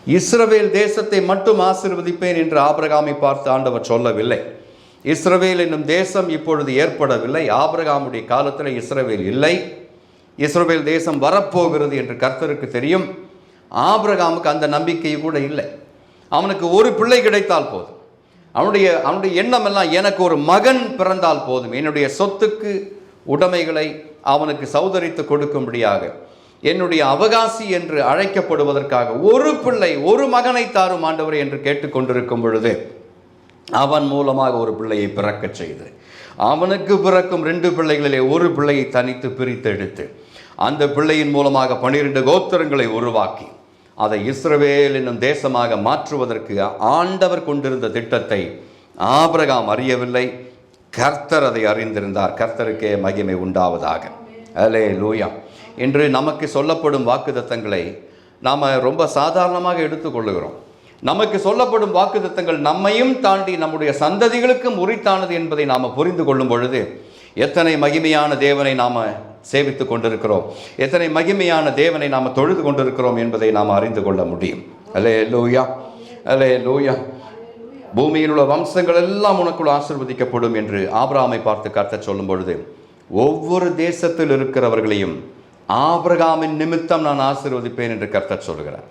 இஸ்ரவேல் தேசத்தை மட்டும் ஆசீர்வதிப்பேன் என்று ஆபிரகாமை பார்த்து ஆண்டவர் சொல்லவில்லை. இஸ்ரவேல் என்னும் தேசம் இப்பொழுது ஏற்படவில்லை. ஆபிரகாமுடைய காலத்தில் இஸ்ரவேல் இல்லை. இஸ்ரவேல் தேசம் வரப்போகிறது என்று கர்த்தருக்கு தெரியும். ஆபிரகாமுக்கு அந்த நம்பிக்கை கூட இல்லை. அவனுக்கு ஒரு பிள்ளை கிடைத்தால் போதும். அவனுடைய எண்ணம் எல்லாம், எனக்கு ஒரு மகன் பிறந்தால் போதும், என்னுடைய சொத்துக்கு உடைமைகளை அவனுக்கு சௌதரித்து கொடுக்கும்படியாக, என்னுடைய அவகாசி என்று அழைக்கப்படுவதற்காக ஒரு பிள்ளை, ஒரு மகனை தாரும் ஆண்டவரே என்று கேட்டுக்கொண்டிருக்கும் பொழுது அவன் மூலமாக ஒரு பிள்ளையை பிறக்க செய்து, அவனுக்கு பிறக்கும் 2 பிள்ளைகளிலே ஒரு பிள்ளையை தனித்து பிரித்தெடுத்து அந்த பிள்ளையின் மூலமாக 12 கோத்திரங்களை உருவாக்கி அதை இஸ்ரவேல் என்னும் தேசமாக மாற்றுவதற்கு ஆண்டவர் கொண்டிருந்த திட்டத்தை ஆபிரகாம் அறியவில்லை. கர்த்தர் அதை அறிந்திருந்தார். கர்த்தருக்கே மகிமை உண்டாவதாக. அல்லேலூயா. இன்று நமக்கு சொல்லப்படும் வாக்குத்தத்தங்களை நாம் ரொம்ப சாதாரணமாக எடுத்துக்கொள்ளுகிறோம். நமக்கு சொல்லப்படும் வாக்குத்தத்தங்கள் நம்மையும் தாண்டி நம்முடைய சந்ததிகளுக்கும் உரித்தானது என்பதை நாம் புரிந்து கொள்ளும் பொழுது எத்தனை மகிமையான தேவனை நாம் சேவித்து கொண்டிருக்கிறோம், எத்தனை மகிமையான தேவனை நாம் தொழுது கொண்டிருக்கிறோம் என்பதை நாம் அறிந்து கொள்ள முடியும். அல்லேலூயா, அல்லேலூயா. பூமியில் உள்ள வம்சங்கள் எல்லாம் உனக்குள் ஆசீர்வதிக்கப்படும் என்று ஆபிரகாமை பார்த்து கர்த்தர் சொல்லும் பொழுது, ஒவ்வொரு தேசத்தில் இருக்கிறவர்களையும் ஆபிரகாமின் நிமித்தம் நான் ஆசீர்வதிப்பேன் என்று கர்த்தர் சொல்கிறார்.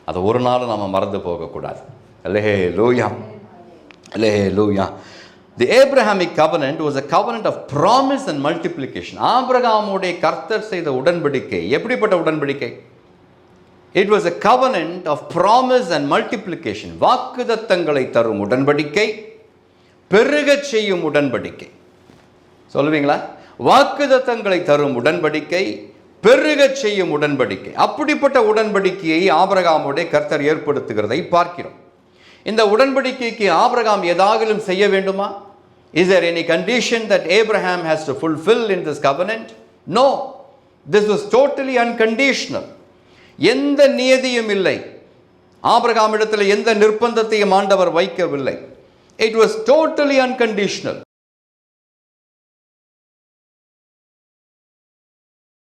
அதை ஒரு நாள் நாம் மறந்து போகக்கூடாது. அல்லேலூயா, அல்லேலூயா. The Abrahamic covenant was a covenant of promise and multiplication. ஆபிரகாமுடைய கர்த்தர் செய்த உடன்படிக்கை எப்படிப்பட்ட உடன்படிக்கை? It was a covenant of promise and multiplication. வாக்குத்தத்தங்களை தரும் உடன்படிக்கை, பெருகச் செய்யும் உடன்படிக்கை. சொல்லுவீங்களா? வாக்குத்தத்தங்களை தரும் உடன்படிக்கை, பெருகச் செய்யும் உடன்படிக்கை. அப்படிப்பட்ட உடன்படிக்கையை ஆபிரகாமுடைய கர்த்தர் ஏற்படுத்துகிறதை பார்க்கிறோம். இந்த உடன்படிக்கைக்கு ஆபிரகாம் ஏதாகிலும் செய்ய வேண்டுமா? Is there any condition that Abraham has to fulfill in this covenant? No. This was totally unconditional. எந்த நியதியும் இல்லை. ஆபிரகாமிடத்தில் எந்த நிர்பந்தத்தையும் ஆண்டவர் வைக்கவில்லை. It was totally unconditional.